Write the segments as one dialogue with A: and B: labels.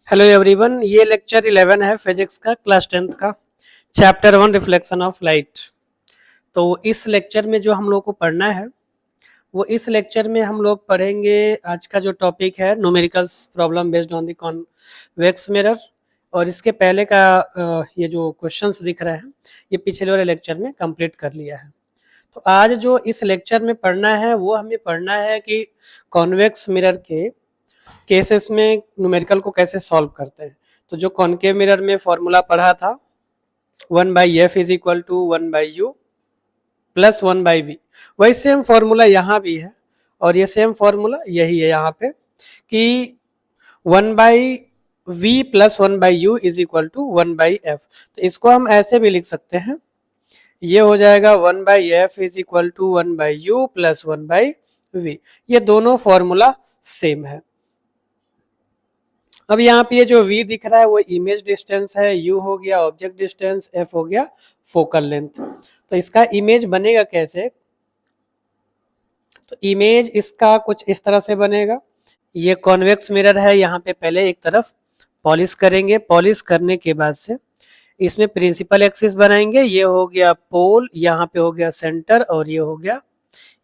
A: Hello everyone, ये lecture 11 है physics का, क्लास 10th का, चैप्टर 1 रिफ्लेक्शन ऑफ लाइट। तो इस लेक्चर में जो हम लोग को पढ़ना है वो इस लेक्चर में हम लोग पढ़ेंगे। आज का जो टॉपिक है numericals problem based on the convex mirror. और इसके पहले का ये जो क्वेश्चंस दिख रहे हैं ये पिछले वाले लेक्चर में कंप्लीट कर लिया है। तो आज जो इस लेक्चर में पढ़ना है वो हमें पढ़ना है कि कॉन्वेक्स मिरर के केसेस में न्यूमेरिकल को कैसे सॉल्व करते हैं। तो जो कॉनकेव मिरर में फॉर्मूला पढ़ा था 1/f is equal to 1/u plus 1/v, वही सेम फॉर्मूला यहाँ भी है और ये सेम फॉर्मूला यही है यहाँ पे कि 1/v plus 1/u is equal to 1/f। तो इसको हम ऐसे भी लिख सकते हैं, ये हो जाएगा 1/f is equal to 1/u plus 1/v। ये दोनों फॉर्मूला सेम है। अब यहाँ पे ये जो v दिख रहा है वो इमेज डिस्टेंस है, u हो गया ऑब्जेक्ट डिस्टेंस, f हो गया फोकल लेंथ। तो इसका इमेज बनेगा कैसे? तो इमेज इसका कुछ इस तरह से बनेगा। ये कॉन्वेक्स मिरर है, यहाँ पे पहले एक तरफ पॉलिश करेंगे, पॉलिश करने के बाद से इसमें प्रिंसिपल एक्सिस बनाएंगे। ये हो गया पोल, यहाँ पे हो गया सेंटर और ये हो गया,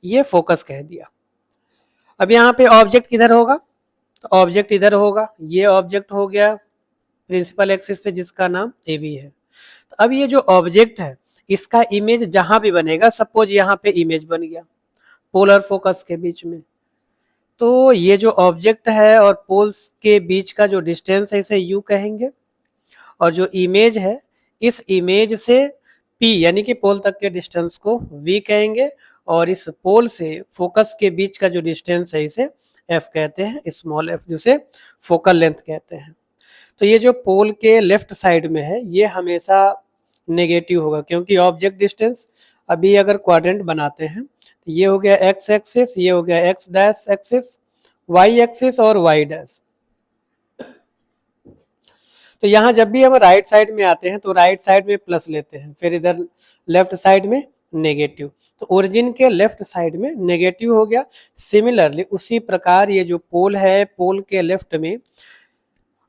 A: ये फोकस कह दिया। अब यहाँ पे ऑब्जेक्ट किधर होगा? तो ऑब्जेक्ट इधर होगा, ये ऑब्जेक्ट हो गया प्रिंसिपल एक्सिस पे जिसका नाम ए बी है। तो अब ये जो ऑब्जेक्ट है इसका इमेज जहां भी बनेगा, सपोज यहाँ पे इमेज बन गया पोलर फोकस के बीच में, तो ये जो ऑब्जेक्ट है और पोल्स के बीच का जो डिस्टेंस है इसे यू कहेंगे, और जो इमेज है इस इमेज से पी यानी कि पोल तक के डिस्टेंस को वी कहेंगे, और इस पोल से फोकस के बीच का जो डिस्टेंस है इसे एफ कहते हैं, स्मॉल एफ, जिसे फोकल लेंथ कहते हैं। तो ये जो पोल के लेफ्ट साइड में है ये हमेशा नेगेटिव होगा, क्योंकि ऑब्जेक्ट डिस्टेंस अभी अगर क्वाड्रेंट बनाते हैं तो ये हो गया एक्स एक्सिस, ये हो गया X dash axis, Y axis और वाई डैश। तो यहाँ जब भी हम राइट साइड में आते हैं तो राइट साइड में प्लस लेते हैं, फिर इधर लेफ्ट साइड में नेगेटिव, तो ओरिजिन के लेफ्ट साइड में नेगेटिव हो गया। सिमिलरली उसी प्रकार ये जो पोल है, पोल के लेफ्ट में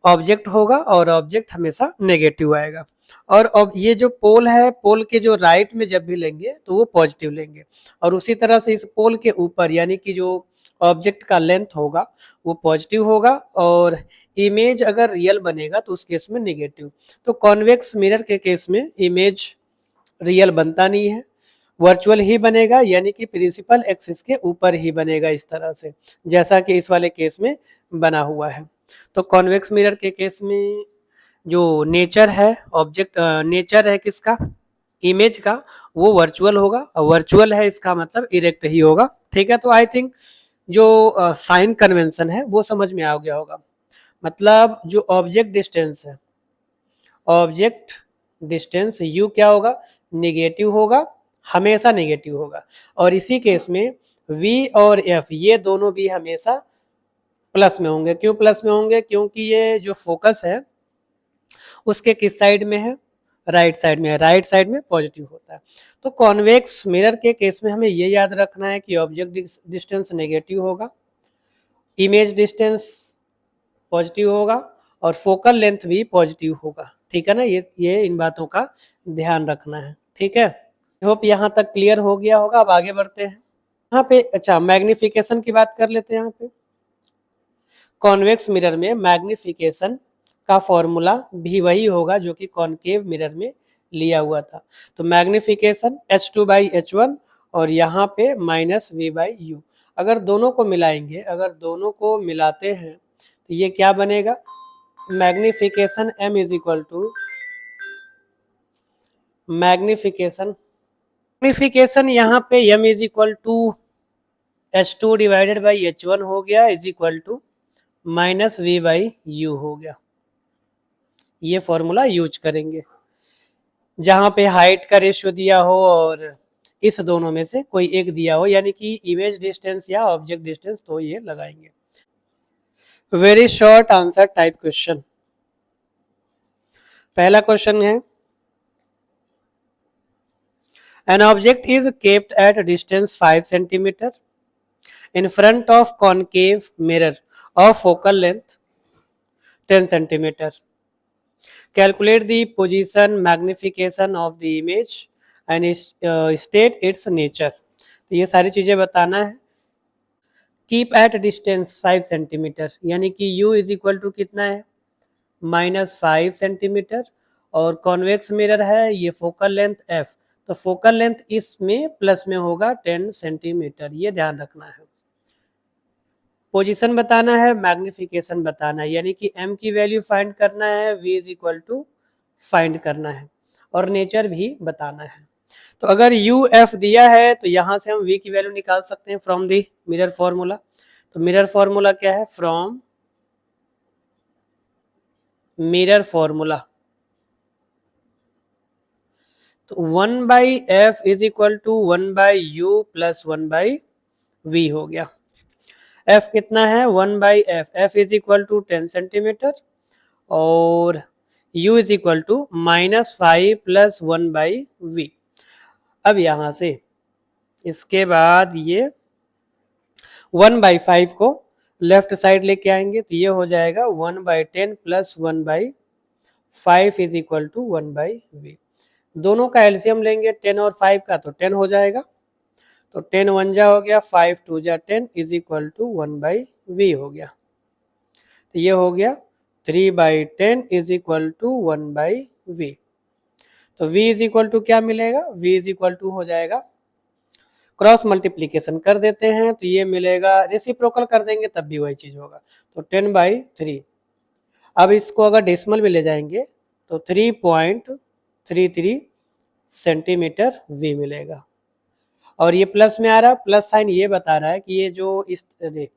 A: ऑब्जेक्ट होगा और ऑब्जेक्ट हमेशा नेगेटिव आएगा। और अब ये जो पोल है, पोल के जो राइट में जब भी लेंगे तो वो पॉजिटिव लेंगे, और उसी तरह से इस पोल के ऊपर यानी कि जो ऑब्जेक्ट का लेंथ होगा वो पॉजिटिव होगा, और इमेज अगर रियल बनेगा तो उस केस में नेगेटिव। तो कॉन्वेक्स मिरर के केस में इमेज रियल बनता नहीं है, वर्चुअल ही बनेगा, यानी कि प्रिंसिपल एक्सिस के ऊपर ही बनेगा, इस तरह से जैसा कि इस वाले केस में बना हुआ है। तो कॉन्वेक्स मिरर के केस में जो नेचर है, ऑब्जेक्ट नेचर है किसका, इमेज का, वो वर्चुअल होगा, और वर्चुअल है इसका मतलब इरेक्ट ही होगा। ठीक है, तो आई थिंक जो साइन कन्वेंशन है वो समझ में आ गया होगा। मतलब जो ऑब्जेक्ट डिस्टेंस है, ऑब्जेक्ट डिस्टेंस यू क्या होगा, निगेटिव होगा, हमेशा नेगेटिव होगा, और इसी केस में v और f ये दोनों भी हमेशा प्लस में होंगे। क्यों प्लस में होंगे? क्योंकि ये जो फोकस है उसके किस साइड में है, राइट साइड में है, राइट साइड में पॉजिटिव होता है। तो कॉन्वेक्स मिरर के केस में हमें ये याद रखना है कि ऑब्जेक्ट डिस्टेंस नेगेटिव होगा, इमेज डिस्टेंस पॉजिटिव होगा, और फोकल लेंथ भी पॉजिटिव होगा। ठीक है ना, ये इन बातों का ध्यान रखना है। ठीक है, होप यहाँ तक क्लियर हो गया होगा। अब आगे बढ़ते हैं यहाँ पे। अच्छा, मैग्निफिकेशन की बात कर लेते हैं। यहाँ पे कॉन्वेक्स मिरर में मैग्निफिकेशन का फॉर्मूला भी वही होगा जो कि कॉनकेव मिरर में लिया हुआ था। तो मैग्निफिकेशन h2/h1 और यहाँ पे -v/u। अगर दोनों को मिलाएंगे, अगर दोनों को मिलाते हैं तो ये क्या बनेगा, magnification m is equal to magnification यहाँ पे m is equal to h2/h1 हो गया, इज इक्वल टू -v/u हो गया। ये फॉर्मूला यूज करेंगे जहां पे हाइट का रेशियो दिया हो और इस दोनों में से कोई एक दिया हो, यानी कि इमेज डिस्टेंस या ऑब्जेक्ट डिस्टेंस, तो ये लगाएंगे। Very short answer type question. पहला क्वेश्चन है, an object is kept at distance 5 centimetre in front of concave mirror of focal length 10 centimetre. Calculate the position magnification of the image and state it's nature. तो ये सारी चीज़ें बताना है। Keep at distance 5 centimetre, यानी कि u is equal to कितना है, -5 सेंटीमीटर, और कॉन्वेक्स मिरर है, ये फोकल लेंथ f, तो फोकल लेंथ इसमें प्लस में होगा 10 सेंटीमीटर, ये ध्यान रखना है। पोजीशन बताना है, मैग्निफिकेशन बताना है, यानी कि m की वैल्यू फाइंड करना है, v is equal to find करना है, और नेचर भी बताना है। तो अगर u f दिया है तो यहां से हम v की वैल्यू निकाल सकते हैं फ्रॉम दी मिरर फॉर्मूला। तो मिरर फॉर्मूला क्या है, फ्रॉम मिरर फॉर्मूला, तो 1/f is equal to 1/u plus 1/v हो गया। f कितना है, 1/f, f is equal to 10 centimetre, और u is equal to -5 plus 1/v। अब यहां से इसके बाद ये 1/5 को लेफ्ट साइड लेके आएंगे, तो ये हो जाएगा 1/10 plus 1/5 is equal to 1/v। दोनों का एलसीएम लेंगे 10 और 5 का, तो 10 हो जाएगा, तो 10 1 जा हो गया, 5 2 जा 10 इज इक्वल टू 1/v हो गया। तो ये हो गया 3/10 इज इक्वल टू 1/v। तो v इज इक्वल टू क्या मिलेगा, v इज इक्वल टू हो जाएगा, क्रॉस मल्टीप्लीकेशन कर देते हैं तो ये मिलेगा, रेसिप्रोकल कर देंगे तब भी वही चीज होगा, तो 10/3। अब इसको अगर डेसिमल में ले जाएंगे तो 3.33 सेंटीमीटर v मिलेगा, और ये प्लस में आ रहा, प्लस साइन ये बता रहा है कि ये जो इस ये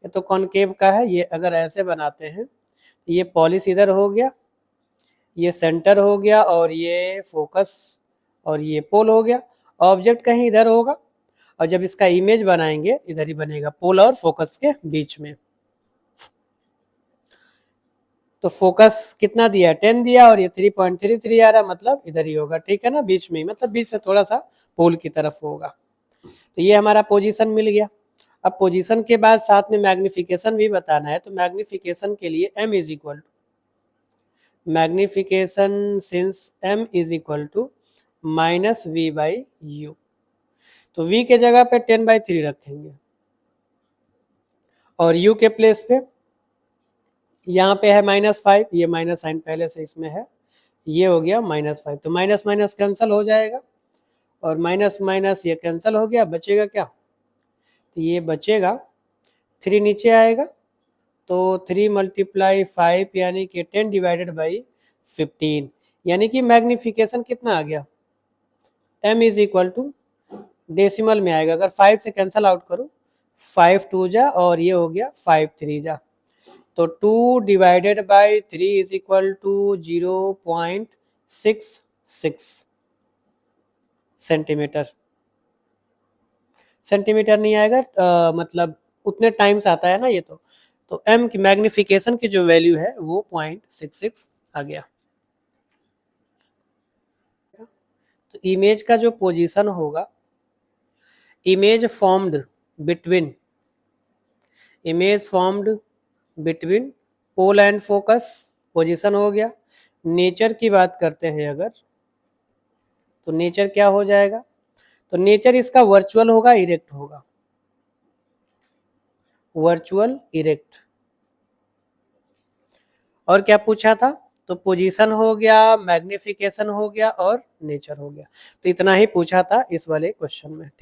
A: तो कॉनकेव का है, ये अगर ऐसे बनाते हैं तो ये पॉलिश इधर हो गया, ये सेंटर हो गया, और ये फोकस और ये पोल हो गया, ऑब्जेक्ट कहीं इधर होगा, और जब इसका इमेज बनाएंगे इधर ही बनेगा, पोल और फोकस के बीच में। तो फोकस कितना दिया, 10 दिया, और ये 3.33 आ रहा, मतलब इधर ही होगा, ठीक है ना, बीच में, मतलब बीच से थोड़ा सा पोल की तरफ होगा। तो ये हमारा पोजीशन मिल गया। अब पोजीशन के बाद साथ में मैग्निफिकेशन भी बताना है, तो मैग्निफिकेशन के लिए m is equal to magnification since m is equal to -v/u, तो v के जगह पे 10/3 रखेंगे, और u के प्लेस पे यहाँ पे है -5, ये माइनस साइन पहले से इसमें है, ये हो गया -5, तो माइनस माइनस कैंसिल हो जाएगा, और माइनस माइनस ये कैंसिल हो गया, बचेगा क्या, तो ये बचेगा 3 नीचे आएगा, तो 3 × 5 यानी कि 10/15, यानी कि मैग्निफिकेशन कितना आ गया, m is equal to decimal में आएगा, अगर 5 से कैंसिल आउट करो, 5 2 जा, और ये हो गया 5 3 जा, तो 2/3 is equal to 0.66 centimetre. Centimetre नहीं आएगा, मतलब उतने टाइम्स आता है ना ये, तो m की मैग्निफिकेशन की जो वैल्यू है वो 0.66 आ गया। तो इमेज का जो पोजीशन होगा, image formed between pole and focus, position हो गया। नेचर की बात करते हैं अगर, तो नेचर क्या हो जाएगा, तो नेचर इसका वर्चुअल होगा, इरेक्ट होगा, वर्चुअल इरेक्ट। और क्या पूछा था, तो पोजीशन हो गया, मैग्निफिकेशन हो गया, और नेचर हो गया, तो इतना ही पूछा था इस वाले क्वेश्चन में, ठीक।